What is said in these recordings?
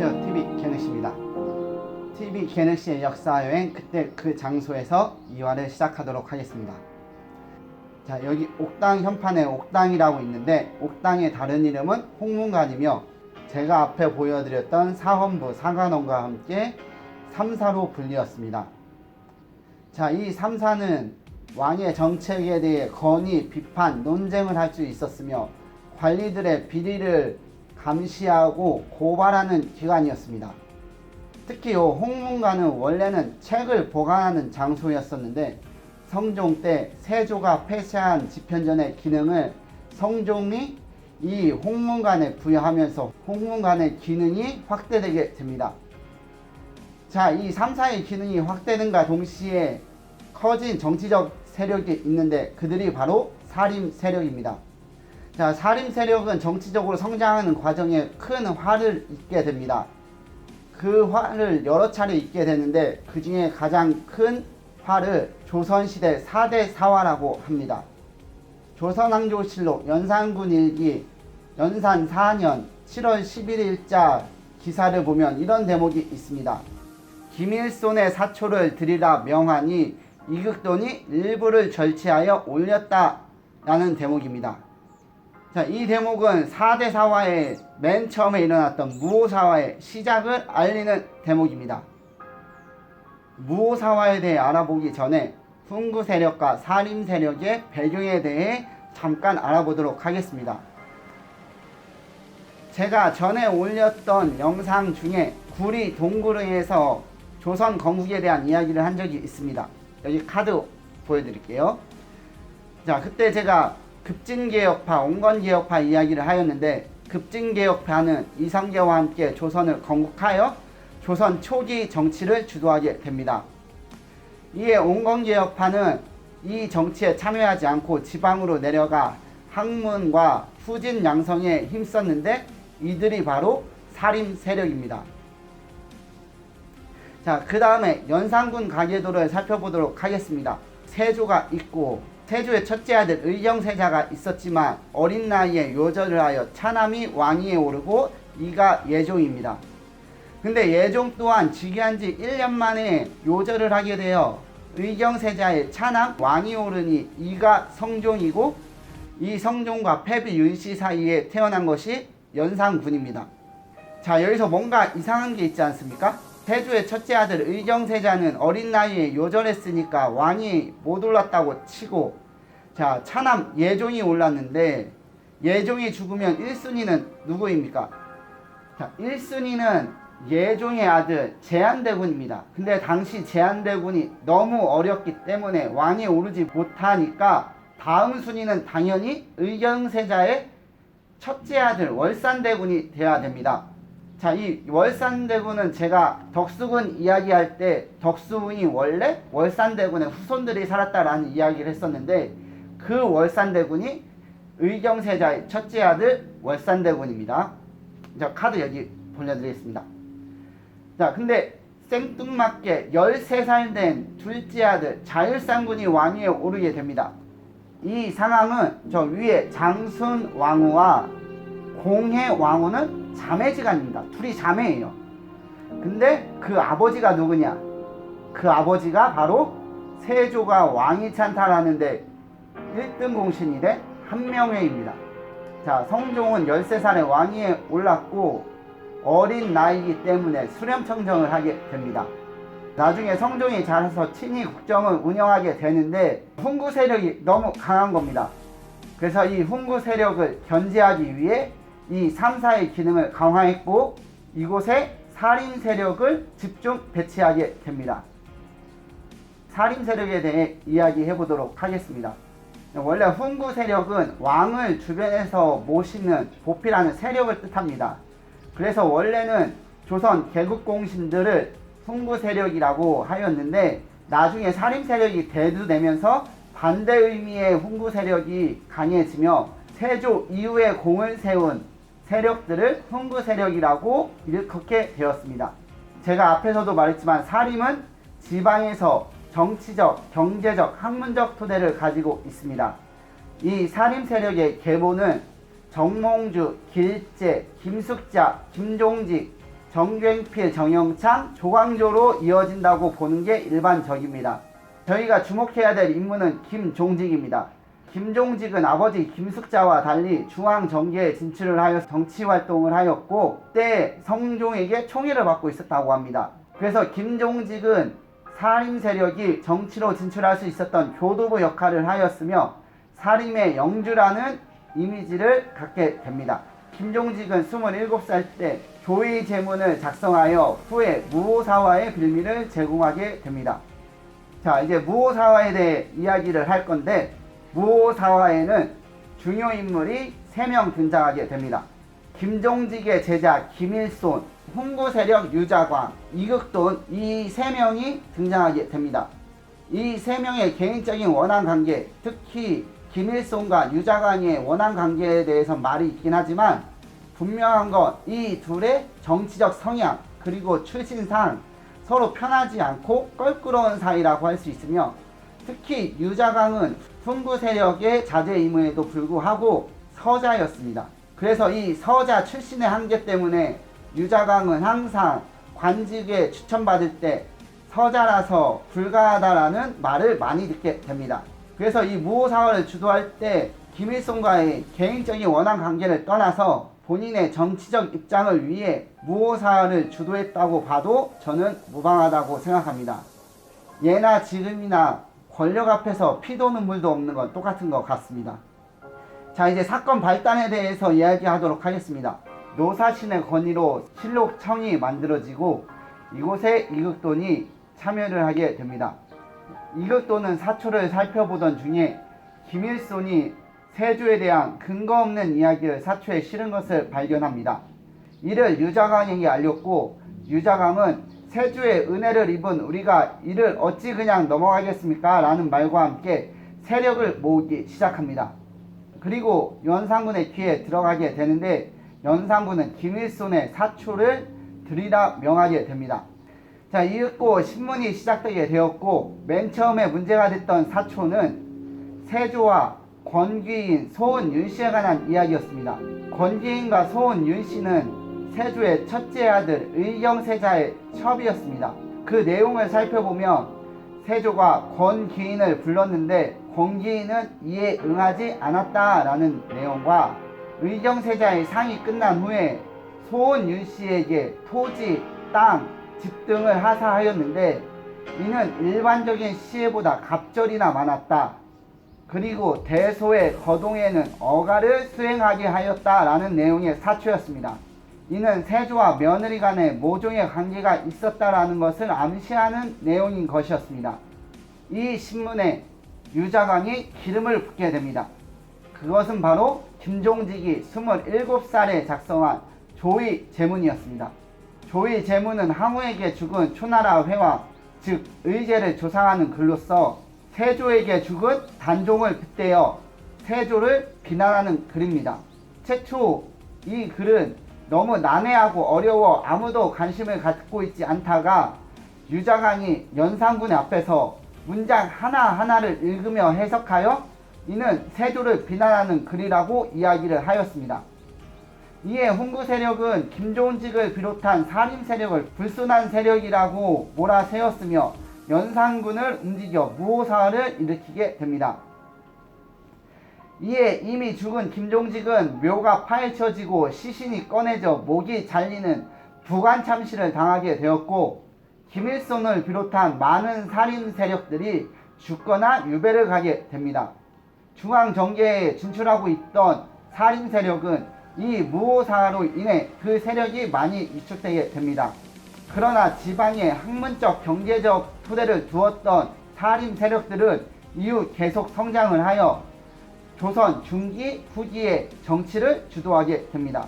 안녕하세요. TV 개능씨입니다. TV 개능씨의 역사여행 그때 그 장소에서 2화를 시작하도록 하겠습니다. 자, 여기 옥당 현판에 옥당이라고 있는데 옥당의 다른 이름은 홍문관이며 제가 앞에 보여드렸던 사헌부 사관원과 함께 삼사로 불리었습니다. 자, 이 삼사는 왕의 정책에 대해 건의, 비판, 논쟁을 할 수 있었으며 관리들의 비리를 감시하고 고발하는 기관이었습니다. 특히 홍문관은 원래는 책을 보관하는 장소였었는데 성종 때 세조가 폐쇄한 집현전의 기능을 성종이 이 홍문관에 부여하면서 홍문관의 기능이 확대되게 됩니다. 자, 이 3사의 기능이 확대된과 동시에 커진 정치적 세력이 있는데 그들이 바로 사림 세력입니다. 자, 사림 세력은 정치적으로 성장하는 과정에 큰 화를 입게 됩니다. 그 화를 여러 차례 입게 되는데 그 중에 가장 큰 화를 조선시대 4대 사화라고 합니다. 조선왕조실록 연산군 일기 연산 4년 7월 11일자 기사를 보면 이런 대목이 있습니다. 김일손의 사초를 드리라 명하니 이극돈이 일부를 절취하여 올렸다 라는 대목입니다. 자, 이 대목은 4대 사화의 맨 처음에 일어났던 무오사화의 시작을 알리는 대목입니다. 무오사화에 대해 알아보기 전에 훈구 세력과 사림 세력의 배경에 대해 잠깐 알아보도록 하겠습니다. 제가 전에 올렸던 영상 중에 구리 동구릉에서 조선 건국에 대한 이야기를 한 적이 있습니다. 여기 카드 보여드릴게요. 자, 그때 제가 급진개혁파, 온건개혁파 이야기를 하였는데 급진개혁파는 이성계와 함께 조선을 건국하여 조선 초기 정치를 주도하게 됩니다. 이에 온건개혁파는 이 정치에 참여하지 않고 지방으로 내려가 학문과 후진 양성에 힘썼는데 이들이 바로 사림 세력입니다. 자, 그 다음에 연산군 가계도를 살펴보도록 하겠습니다. 세조가 있고 세조의 첫째 아들 의경세자가 있었지만 어린 나이에 요절을 하여 차남이 왕위에 오르고 이가 예종입니다. 근데 예종 또한 즉위한 지 1년 만에 요절을 하게 되어 의경세자의 차남 왕이 오르니 이가 성종이고 이 성종과 패비 윤씨 사이에 태어난 것이 연산군입니다. 자, 여기서 뭔가 이상한 게 있지 않습니까? 세조의 첫째 아들 의경세자는 어린 나이에 요절했으니까 왕이 못 올랐다고 치고, 자, 차남 예종이 올랐는데 예종이 죽으면 1순위는 누구입니까? 자, 1순위는 예종의 아들 제한대군입니다. 근데 당시 제한대군이 너무 어렸기 때문에 왕에 오르지 못하니까 다음 순위는 당연히 의경세자의 첫째 아들 월산대군이 되어야 됩니다. 자, 이 월산대군은 제가 덕수군 이야기할 때 덕수군이 원래 월산대군의 후손들이 살았다라는 이야기를 했었는데 그 월산대군이 의경세자의 첫째 아들 월산대군입니다. 자, 카드 여기 보내드리겠습니다. 자, 근데 생뚱맞게 13살 된 둘째 아들 자율산군이 왕위에 오르게 됩니다. 이 상황은 저 위에 장순왕후와 공해왕후는 자매지간입니다. 둘이 자매예요. 근데 그 아버지가 누구냐? 그 아버지가 바로 세조가 왕위 찬탈하는데 1등 공신이 된 한명회입니다. 자, 성종은 13살에 왕위에 올랐고 어린 나이이기 때문에 수렴청정을 하게 됩니다. 나중에 성종이 자라서 친위 국정을 운영하게 되는데 훈구 세력이 너무 강한 겁니다. 그래서 이 훈구 세력을 견제하기 위해 이 3사의 기능을 강화했고 이곳에 사림 세력을 집중 배치하게 됩니다. 사림 세력에 대해 이야기해 보도록 하겠습니다. 원래 훈구 세력은 왕을 주변에서 모시는 보필하는 세력을 뜻합니다. 그래서 원래는 조선 개국공신들을 훈구 세력이라고 하였는데 나중에 사림 세력이 대두되면서 반대 의미의 훈구 세력이 강해지며 세조 이후에 공을 세운 세력들을 훈구 세력이라고 일컫게 되었습니다. 제가 앞에서도 말했지만 사림은 지방에서 정치적, 경제적, 학문적 토대를 가지고 있습니다. 이 사림 세력의 계보는 정몽주, 길재, 김숙자, 김종직, 정경필, 정영창, 조광조로 이어진다고 보는 게 일반적입니다. 저희가 주목해야 될 인물은 김종직입니다. 김종직은 아버지 김숙자와 달리 중앙정계에 진출을 하여 정치활동을 하였고 그때 성종에게 총애를 받고 있었다고 합니다. 그래서 김종직은 사림 세력이 정치로 진출할 수 있었던 교도부 역할을 하였으며 사림의 영주라는 이미지를 갖게 됩니다. 김종직은 27살 때 조의 제문을 작성하여 후에 무오사화의 빌미를 제공하게 됩니다. 자, 이제 무오사화에 대해 이야기를 할 건데 무오사화에는 중요 인물이 3명 등장하게 됩니다. 김종직의 제자 김일손, 훈구세력 유자광, 이극돈, 이 3명이 등장하게 됩니다. 이 3명의 개인적인 원한관계, 특히 김일손과 유자광의 원한관계에 대해서 말이 있긴 하지만 분명한 건 이 둘의 정치적 성향 그리고 출신상 서로 편하지 않고 껄끄러운 사이라고 할 수 있으며 특히 유자광은 훈구 세력의 자제임에도 불구하고 서자였습니다. 그래서 이 서자 출신의 한계 때문에 유자광은 항상 관직에 추천받을 때 서자라서 불가하다라는 말을 많이 듣게 됩니다. 그래서 이 무오사화를 주도할 때 김일손과의 개인적인 원한 관계를 떠나서 본인의 정치적 입장을 위해 무오사화를 주도했다고 봐도 저는 무방하다고 생각합니다. 예나 지금이나 권력 앞에서 피도 눈물도 없는 건 똑같은 것 같습니다. 자, 이제 사건 발단에 대해서 이야기하도록 하겠습니다. 노사신의 건의로 실록청이 만들어지고 이곳에 이극돈이 참여를 하게 됩니다. 이극돈은 사초를 살펴보던 중에 김일손이 세조에 대한 근거 없는 이야기를 사초에 실은 것을 발견합니다. 이를 유자광에게 알렸고 유자광은 세조의 은혜를 입은 우리가 이를 어찌 그냥 넘어가겠습니까? 라는 말과 함께 세력을 모으기 시작합니다. 그리고 연산군의 귀에 들어가게 되는데 연산군은 김일손의 사초를 들이라 명하게 됩니다. 자, 이윽고 신문이 시작되게 되었고 맨 처음에 문제가 됐던 사초는 세조와 권귀인, 소은윤씨에 관한 이야기였습니다. 권귀인과 소은윤씨는 세조의 첫째 아들 의경세자의 첩이었습니다. 그 내용을 살펴보면 세조가 권귀인을 불렀는데 권귀인은 이에 응하지 않았다라는 내용과 의경세자의 상이 끝난 후에 소은윤씨에게 토지, 땅, 집 등을 하사하였는데 이는 일반적인 시혜보다 갑절이나 많았다. 그리고 대소의 거동에는 어가를 수행하게 하였다라는 내용의 사초였습니다. 이는 세조와 며느리 간의 모종의 관계가 있었다라는 것을 암시하는 내용인 것이었습니다. 이 신문에 유자광이 기름을 붓게 됩니다. 그것은 바로 김종직이 27살에 작성한 조의 제문이었습니다. 조의 제문은 항우에게 죽은 초나라 회왕, 즉 의제를 조상하는 글로서 세조에게 죽은 단종을 빗대어 세조를 비난하는 글입니다. 최초 이 글은 너무 난해하고 어려워 아무도 관심을 갖고 있지 않다가 유자광이 연산군의 앞에서 문장 하나하나를 읽으며 해석하여 이는 세조를 비난하는 글이라고 이야기를 하였습니다. 이에 훈구 세력은 김종직을 비롯한 사림 세력을 불순한 세력이라고 몰아세웠으며 연산군을 움직여 무오사화를 일으키게 됩니다. 이에 이미 죽은 김종직은 묘가 파헤쳐지고 시신이 꺼내져 목이 잘리는 부관참시를 당하게 되었고 김일손을 비롯한 많은 살인 세력들이 죽거나 유배를 가게 됩니다. 중앙정계에 진출하고 있던 살인 세력은 이 무오사화로 인해 그 세력이 많이 위축되게 됩니다. 그러나 지방에 학문적 경제적 토대를 두었던 살인 세력들은 이후 계속 성장을 하여 조선 중기 후기의 정치를 주도하게 됩니다.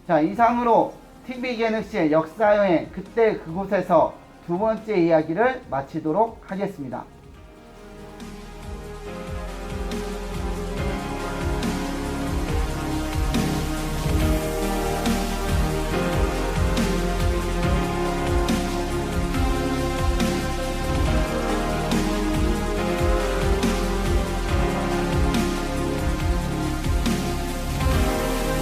자, 이상으로 TV개늑시의 역사여행 그때 그곳에서 두 번째 이야기를 마치도록 하겠습니다.